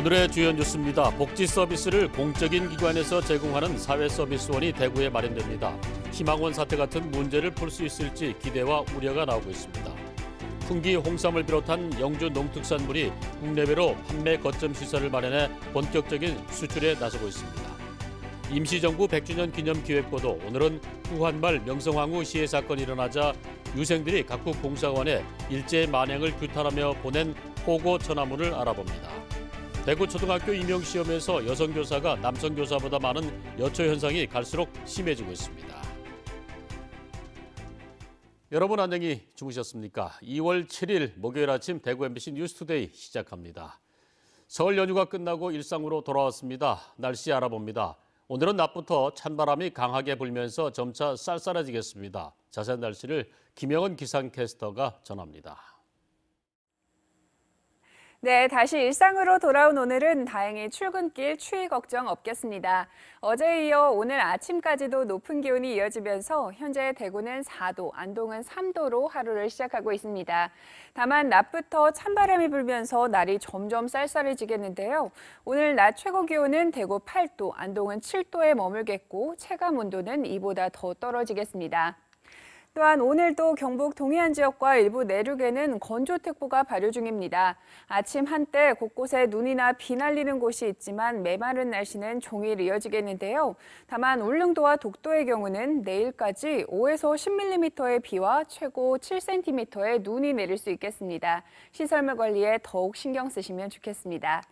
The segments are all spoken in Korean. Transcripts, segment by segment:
오늘의 주요 뉴스입니다. 복지 서비스를 공적인 기관에서 제공하는 사회서비스원이 대구에 마련됩니다. 희망원 사태 같은 문제를 풀 수 있을지 기대와 우려가 나오고 있습니다. 풍기 홍삼을 비롯한 영주 농특산물이 국내외로 판매 거점 시설을 마련해 본격적인 수출에 나서고 있습니다. 임시정부 100주년 기념 기획보도. 오늘은 후한말 명성황후 시해 사건이 일어나자 유생들이 각국 공사관에 일제 만행을 규탄하며 보낸 포고 천화문을 알아봅니다. 대구 초등학교 임용시험에서 여성 교사가 남성 교사보다 많은 여초 현상이 갈수록 심해지고 있습니다. 여러분 안녕히 주무셨습니까? 2월 7일 목요일 아침 대구 MBC 뉴스투데이 시작합니다. 설 연휴가 끝나고 일상으로 돌아왔습니다. 날씨 알아봅니다. 오늘은 낮부터 찬바람이 강하게 불면서 점차 쌀쌀해지겠습니다. 자세한 날씨를 김영은 기상캐스터가 전합니다. 네, 다시 일상으로 돌아온 오늘은 다행히 출근길 추위 걱정 없겠습니다. 어제에 이어 오늘 아침까지도 높은 기온이 이어지면서 현재 대구는 4도, 안동은 3도로 하루를 시작하고 있습니다. 다만 낮부터 찬바람이 불면서 날이 점점 쌀쌀해지겠는데요. 오늘 낮 최고 기온은 대구 8도, 안동은 7도에 머물겠고 체감 온도는 이보다 더 떨어지겠습니다. 또한 오늘도 경북 동해안 지역과 일부 내륙에는 건조특보가 발효 중입니다. 아침 한때 곳곳에 눈이나 비 날리는 곳이 있지만 메마른 날씨는 종일 이어지겠는데요. 다만 울릉도와 독도의 경우는 내일까지 5에서 10mm의 비와 최고 7cm의 눈이 내릴 수 있겠습니다. 시설물 관리에 더욱 신경 쓰시면 좋겠습니다.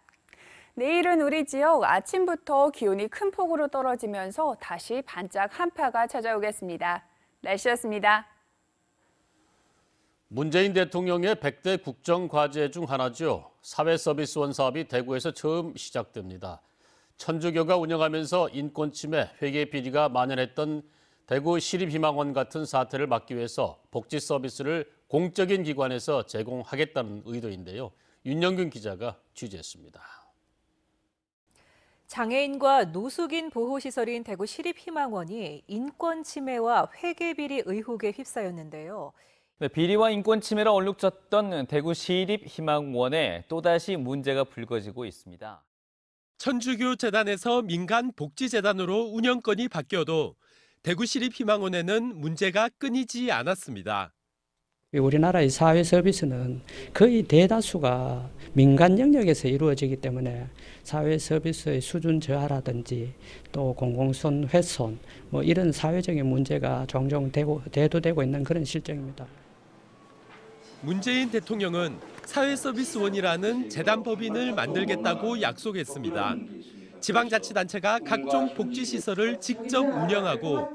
내일은 우리 지역 아침부터 기온이 큰 폭으로 떨어지면서 다시 반짝 한파가 찾아오겠습니다. 날씨였습니다. 문재인 대통령의 100대 국정과제 중 하나죠. 사회서비스원 사업이 대구에서 처음 시작됩니다. 천주교가 운영하면서 인권침해, 회계 비리가 만연했던 대구 시립희망원 같은 사태를 막기 위해서 복지 서비스를 공적인 기관에서 제공하겠다는 의도인데요. 윤영균 기자가 취재했습니다. 장애인과 노숙인 보호시설인 대구 시립희망원이 인권 침해와 회계 비리 의혹에 휩싸였는데요. 비리와 인권 침해로 얼룩졌던 대구 시립희망원에 또다시 문제가 불거지고 있습니다. 천주교 재단에서 민간 복지재단으로 운영권이 바뀌어도 대구 시립희망원에는 문제가 끊이지 않았습니다. 우리나라의 사회 서비스는 거의 대다수가 민간 영역에서 이루어지기 때문에 사회 서비스의 수준 저하라든지 또 공공성 훼손 이런 사회적인 문제가 종종 대두되고 있는 그런 실정입니다. 문재인 대통령은 사회서비스원이라는 재단법인을 만들겠다고 약속했습니다. 지방자치단체가 각종 복지시설을 직접 운영하고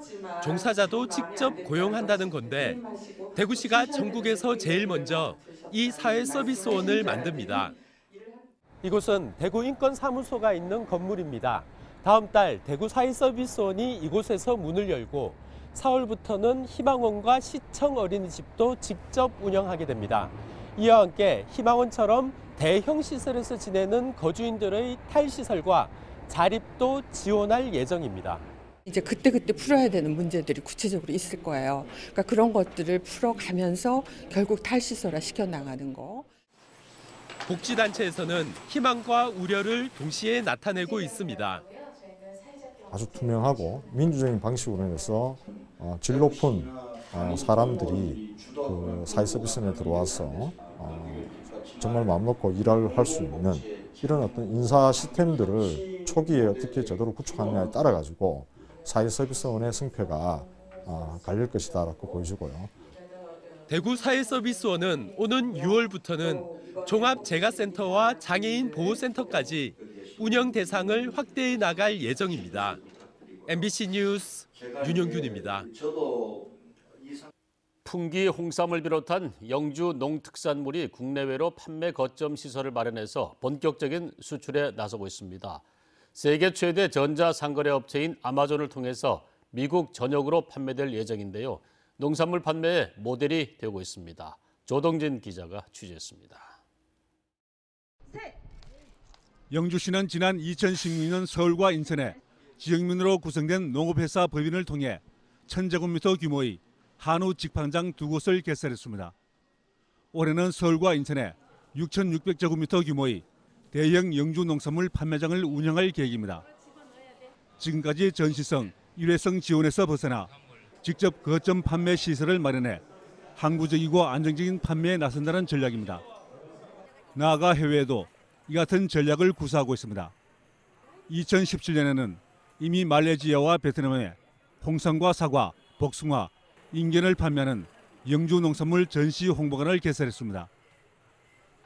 종사자도 직접 고용한다는 건데 대구시가 전국에서 제일 먼저 이 사회서비스원을 만듭니다. 이곳은 대구인권사무소가 있는 건물입니다. 다음 달 대구 사회서비스원이 이곳에서 문을 열고 4월부터는 희망원과 시청 어린이집도 직접 운영하게 됩니다. 이와 함께 희망원처럼 대형 시설에서 지내는 거주인들의 탈시설과 자립도 지원할 예정입니다. 이제 그때그때 풀어야 되는 문제들이 구체적으로 있을 거예요. 그러니까 그런 것들을 풀어가면서 결국 탈시설화 시켜나가는 거. 복지단체에서는 희망과 우려를 동시에 나타내고 있습니다. 아주 투명하고 민주적인 방식으로 해서 질 높은 사람들이 그 사회서비스에 들어와서 정말 마음 놓고 일을 할 수 있는 이런 어떤 인사 시스템들을 초기에 어떻게 제대로 구축하느냐에 따라 가지고 사회서비스원의 승패가 갈릴 것이다라고 보여지고요. 대구 사회서비스원은 오는 6월부터는 종합재가센터와 장애인 보호센터까지 운영 대상을 확대해 나갈 예정입니다. MBC 뉴스 윤영균입니다. 풍기 홍삼을 비롯한 영주 농특산물이 국내외로 판매 거점 시설을 마련해서 본격적인 수출에 나서고 있습니다. 세계 최대 전자상거래 업체인 아마존을 통해서 미국 전역으로 판매될 예정인데요. 농산물 판매의 모델이 되고 있습니다. 조동진 기자가 취재했습니다. 영주시는 지난 2016년 서울과 인천에 지역민으로 구성된 농업회사 법인을 통해 1000제곱미터 규모의 한우 직판장 2곳을 개설했습니다. 올해는 서울과 인천에 6,600제곱미터 규모의 대형 영주 농산물 판매장을 운영할 계획입니다. 지금까지 전시성, 일회성 지원에서 벗어나 직접 거점 판매 시설을 마련해 항구적이고 안정적인 판매에 나선다는 전략입니다. 나아가 해외에도 이 같은 전략을 구사하고 있습니다. 2017년에는 이미 말레이시아와 베트남에 홍삼과 사과, 복숭아, 인견을 판매하는 영주 농산물 전시 홍보관을 개설했습니다.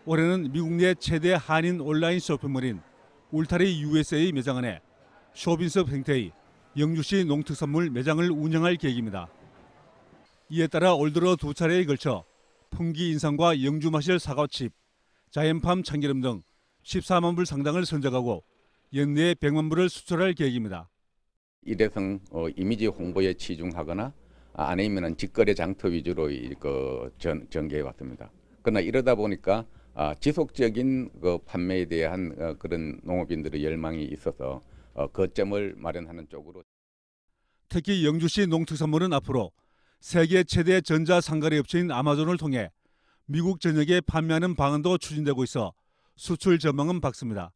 올해는 미국 내 최대 한인 온라인 쇼핑몰인 울타리 USA 매장 안에 쇼핑숍 형태의 영주시 농특산물 매장을 운영할 계획입니다. 이에 따라 올 들어 2차례에 걸쳐 풍기 인삼과 영주 마실 사과칩, 자연팜 참기름 등 14만 불 상당을 선적하고 연내에 100만 불을 수출할 계획입니다. 일회성 이미지 홍보에 치중하거나 아니면 직거래 장터 위주로 전개해 왔습니다. 그러나 이러다 보니까 지속적인 판매에 대한 그런 농업인들의 열망이 있어서 거점을 마련하는 쪽으로. 특히 영주시 농특산물은 앞으로 세계 최대 전자상거래 업체인 아마존을 통해 미국 전역에 판매하는 방안도 추진되고 있어 수출 전망은 밝습니다.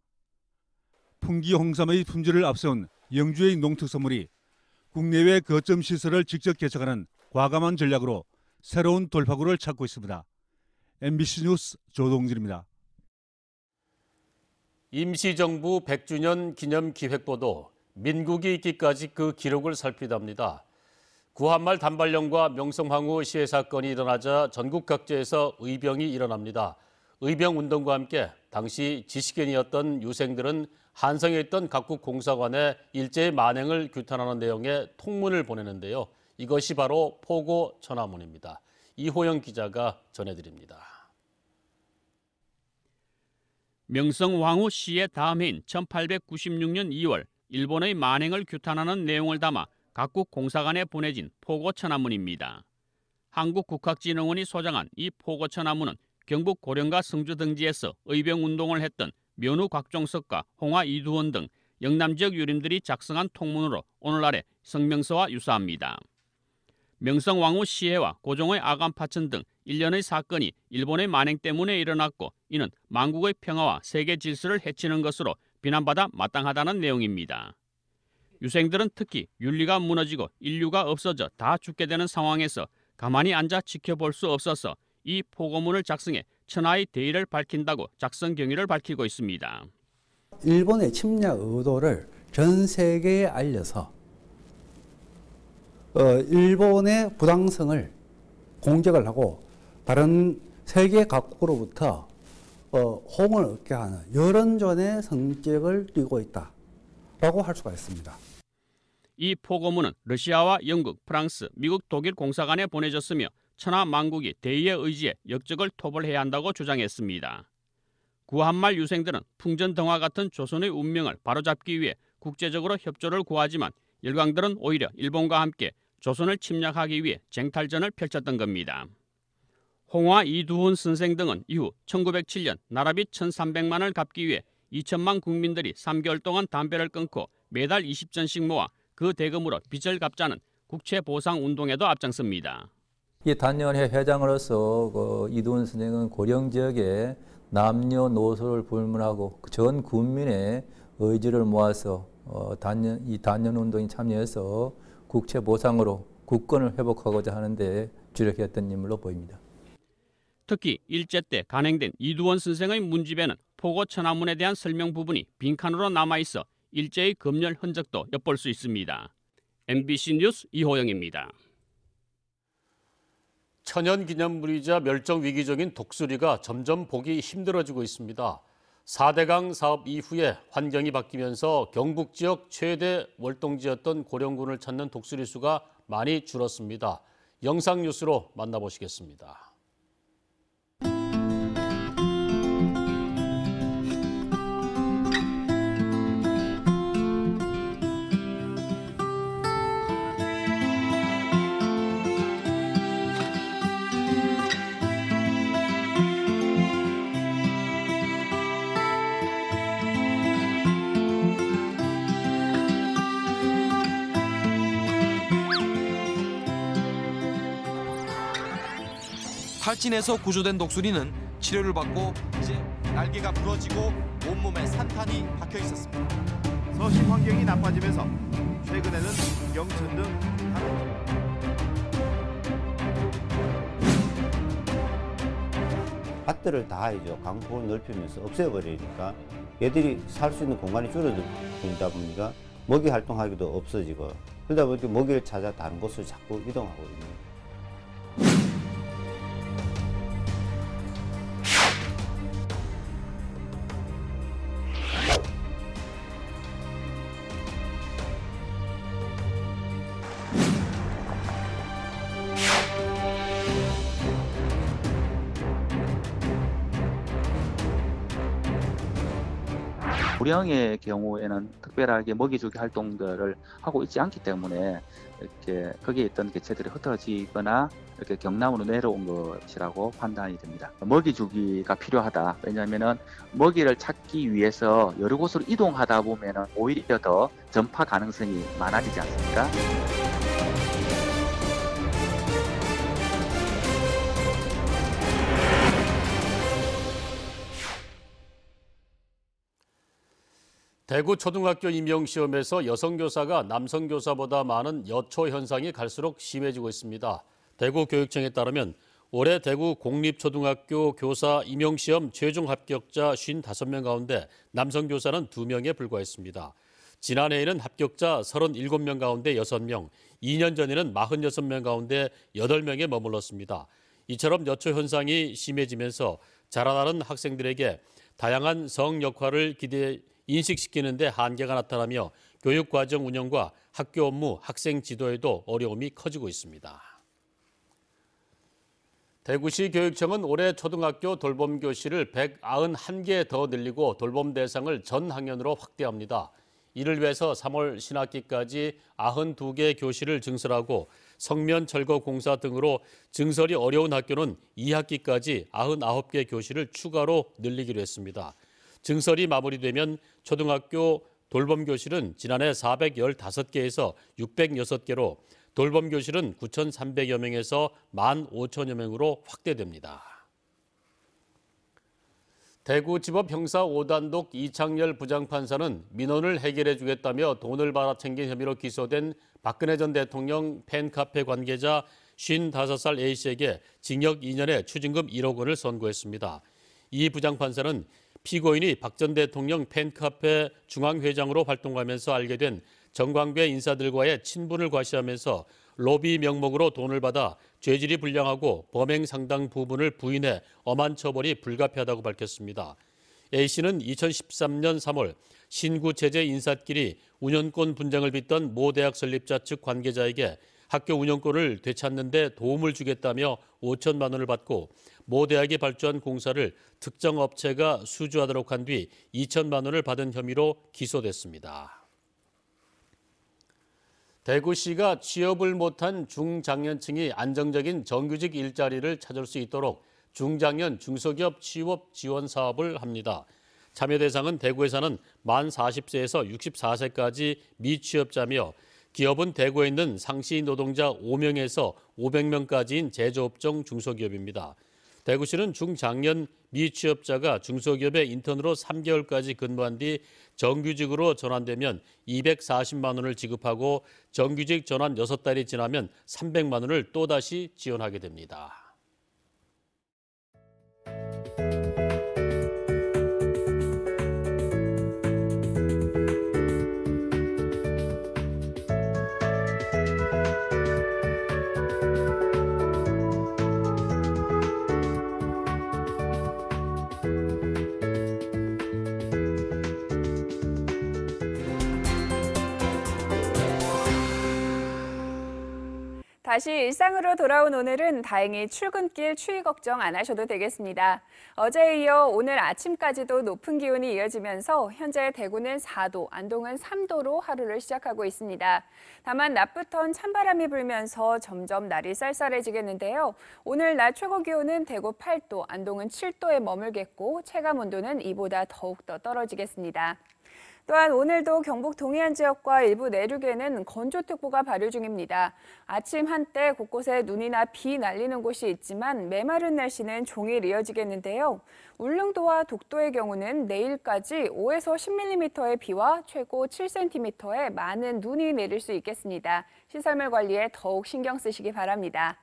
풍기 홍삼의 품질을 앞세운 영주의 농특산물이 국내외 거점 시설을 직접 개척하는 과감한 전략으로 새로운 돌파구를 찾고 있습니다. MBC 뉴스 조동진입니다. 임시정부 100주년 기념기획보도 민국이 있기까지 그 기록을 살피답니다. 구한말 단발령과 명성황후 시해 사건이 일어나자 전국 각지에서 의병이 일어납니다. 의병운동과 함께 당시 지식인이었던 유생들은 한성에 있던 각국 공사관에 일제의 만행을 규탄하는 내용의 통문을 보내는데요. 이것이 바로 포고 천화문입니다. 이호영 기자가 전해드립니다. 명성황후 시의 다음 해인 1896년 2월 일본의 만행을 규탄하는 내용을 담아 각국 공사관에 보내진 포고 천화문입니다. 한국국학진흥원이 소장한 이 포고 천화문은 경북 고령과 성주 등지에서 의병운동을 했던 면후 곽종석과 홍화 이두원 등 영남 지역 유림들이 작성한 통문으로 오늘날의 성명서와 유사합니다. 명성황후 시해와 고종의 아간 파천 등 일련의 사건이 일본의 만행 때문에 일어났고 이는 만국의 평화와 세계 질서를 해치는 것으로 비난받아 마땅하다는 내용입니다. 유생들은 특히 윤리가 무너지고 인류가 없어져 다 죽게 되는 상황에서 가만히 앉아 지켜볼 수 없어서 이 포고문을 작성해 천하의 대의를 밝힌다고 작성 경위를 밝히고 있습니다. 일본의 침략 의도를 전 세계에 알려서 일본의 부당성을 공격을 하고 다른 세계 각국으로부터 호응을 얻게 하는 여론전의 성격을 띠고 있다라고 할 수가 있습니다. 이 포고문은 러시아와 영국, 프랑스, 미국, 독일 공사관에 보내졌으며 천하 만국이 대의의 의지에 역적을 토벌해야 한다고 주장했습니다. 구한말 유생들은 풍전등화 같은 조선의 운명을 바로잡기 위해 국제적으로 협조를 구하지만 열강들은 오히려 일본과 함께 조선을 침략하기 위해 쟁탈전을 펼쳤던 겁니다. 홍화 이두훈 선생 등은 이후 1907년 나라빚 1,300만을 갚기 위해 2천만 국민들이 3개월 동안 담배를 끊고 매달 20전씩 모아 그 대금으로 빚을 갚자는 국채보상운동에도 앞장섭니다. 이 단연회 회장으로서 이두훈 선생은 고령 지역에 남녀노소를 불문하고 전 국민의 의지를 모아서 이 단연운동에 참여해서 국채보상으로 국권을 회복하고자 하는데 주력했던 인물로 보입니다. 특히 일제 때 간행된 이두원 선생의 문집에는 포고 천화문에 대한 설명 부분이 빈칸으로 남아있어 일제의 검열 흔적도 엿볼 수 있습니다. MBC 뉴스 이호영입니다. 천연기념물이자 멸종위기종인 독수리가 점점 보기 힘들어지고 있습니다. 4대강 사업 이후에 환경이 바뀌면서 경북 지역 최대 월동지였던 고령군을 찾는 독수리 수가 많이 줄었습니다. 영상 뉴스로 만나보시겠습니다. 탈진에서 구조된 독수리는 치료를 받고 이제 날개가 부러지고 온몸에 산탄이 박혀 있었습니다. 서식 환경이 나빠지면서 최근에는 병천 등 밭들을 다 이제 강폭을 넓히면서 없애버리니까 얘들이 살 수 있는 공간이 줄어들다 보니까 먹이 활동하기도 없어지고 그러다 보니까 먹이를 찾아 다른 곳을 자꾸 이동하고 있는 거예요. 고령의 경우에는 특별하게 먹이주기 활동들을 하고 있지 않기 때문에 이렇게 거기에 있던 개체들이 흩어지거나 이렇게 경남으로 내려온 것이라고 판단이 됩니다. 먹이주기가 필요하다. 왜냐하면은 먹이를 찾기 위해서 여러 곳으로 이동하다 보면은 오히려 더 전파 가능성이 많아지지 않습니까? 대구 초등학교 임용시험에서 여성 교사가 남성 교사보다 많은 여초 현상이 갈수록 심해지고 있습니다. 대구 교육청에 따르면 올해 대구 공립초등학교 교사 임용시험 최종 합격자 55명 가운데 남성 교사는 2명에 불과했습니다. 지난해에는 합격자 37명 가운데 6명, 2년 전에는 46명 가운데 8명에 머물렀습니다. 이처럼 여초 현상이 심해지면서 자라나는 학생들에게 다양한 성 역할을 인식시키는 데 한계가 나타나며 교육과정 운영과 학교 업무, 학생 지도에도 어려움이 커지고 있습니다. 대구시 교육청은 올해 초등학교 돌봄교실을 191개 더 늘리고 돌봄 대상을 전 학년으로 확대합니다. 이를 위해서 3월 신학기까지 92개 교실을 증설하고 성면 철거 공사 등으로 증설이 어려운 학교는 2학기까지 99개 교실을 추가로 늘리기로 했습니다. 증설이 마무리되면 초등학교 돌봄교실은 지난해 415개에서 606개로 돌봄교실은 9,300여 명에서 15,000여 명으로 확대됩니다. 대구지법 형사 5단독 이창열 부장판사는 민원을 해결해 주겠다며 돈을 받아챙긴 혐의로 기소된 박근혜 전 대통령 팬카페 관계자 55살 A씨에게 징역 2년에 추징금 1억 원을 선고했습니다. 이 부장판사는 피고인이 박 전 대통령 팬카페 중앙회장으로 활동하면서 알게 된 정광배 인사들과의 친분을 과시하면서 로비 명목으로 돈을 받아 죄질이 불량하고 범행 상당 부분을 부인해 엄한 처벌이 불가피하다고 밝혔습니다. A씨는 2013년 3월 신구체제 인사끼리 운영권 분쟁을 빚던 모 대학 설립자 측 관계자에게 학교 운영권을 되찾는 데 도움을 주겠다며 5천만 원을 받고 모 대학이 발주한 공사를 특정 업체가 수주하도록 한 뒤 2천만 원을 받은 혐의로 기소됐습니다. 대구시가 취업을 못한 중장년층이 안정적인 정규직 일자리를 찾을 수 있도록 중장년 중소기업 취업 지원 사업을 합니다. 참여 대상은 대구에 사는 만 40세에서 64세까지 미취업자며 기업은 대구에 있는 상시 노동자 5명에서 500명까지인 제조업종 중소기업입니다. 대구시는 중장년 미취업자가 중소기업에 인턴으로 3개월까지 근무한 뒤 정규직으로 전환되면 240만 원을 지급하고 정규직 전환 6달이 지나면 300만 원을 또다시 지원하게 됩니다. 다시 일상으로 돌아온 오늘은 다행히 출근길 추위 걱정 안 하셔도 되겠습니다. 어제에 이어 오늘 아침까지도 높은 기온이 이어지면서 현재 대구는 4도, 안동은 3도로 하루를 시작하고 있습니다. 다만 낮부턴 찬바람이 불면서 점점 날이 쌀쌀해지겠는데요. 오늘 낮 최고 기온은 대구 8도, 안동은 7도에 머물겠고 체감 온도는 이보다 더욱 더 떨어지겠습니다. 또한 오늘도 경북 동해안 지역과 일부 내륙에는 건조특보가 발효 중입니다. 아침 한때 곳곳에 눈이나 비 날리는 곳이 있지만 메마른 날씨는 종일 이어지겠는데요. 울릉도와 독도의 경우는 내일까지 5에서 10mm의 비와 최고 7cm의 많은 눈이 내릴 수 있겠습니다. 시설물 관리에 더욱 신경 쓰시기 바랍니다.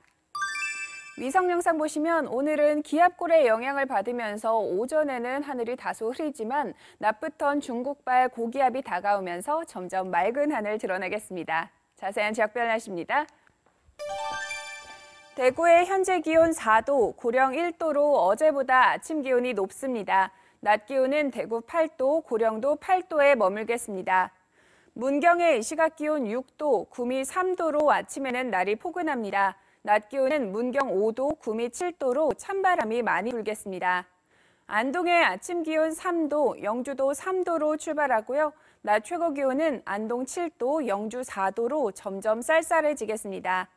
위성 영상 보시면 오늘은 기압골의 영향을 받으면서 오전에는 하늘이 다소 흐리지만 낮부턴 중국발 고기압이 다가오면서 점점 맑은 하늘 드러나겠습니다. 자세한 지역별 날씨입니다. 대구의 현재 기온 4도, 고령 1도로 어제보다 아침 기온이 높습니다. 낮 기온은 대구 8도, 고령도 8도에 머물겠습니다. 문경의 시각 기온 6도, 구미 3도로 아침에는 날이 포근합니다. 낮 기온은 문경 5도, 구미 7도로 찬바람이 많이 불겠습니다. 안동의 아침 기온 3도, 영주도 3도로 출발하고요. 낮 최고 기온은 안동 7도, 영주 4도로 점점 쌀쌀해지겠습니다.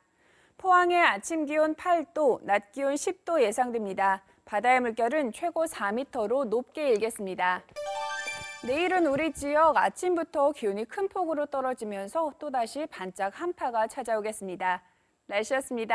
포항의 아침 기온 8도, 낮 기온 10도 예상됩니다. 바다의 물결은 최고 4m로 높게 일겠습니다. 내일은 우리 지역 아침부터 기온이 큰 폭으로 떨어지면서 또다시 반짝 한파가 찾아오겠습니다. 날씨였습니다.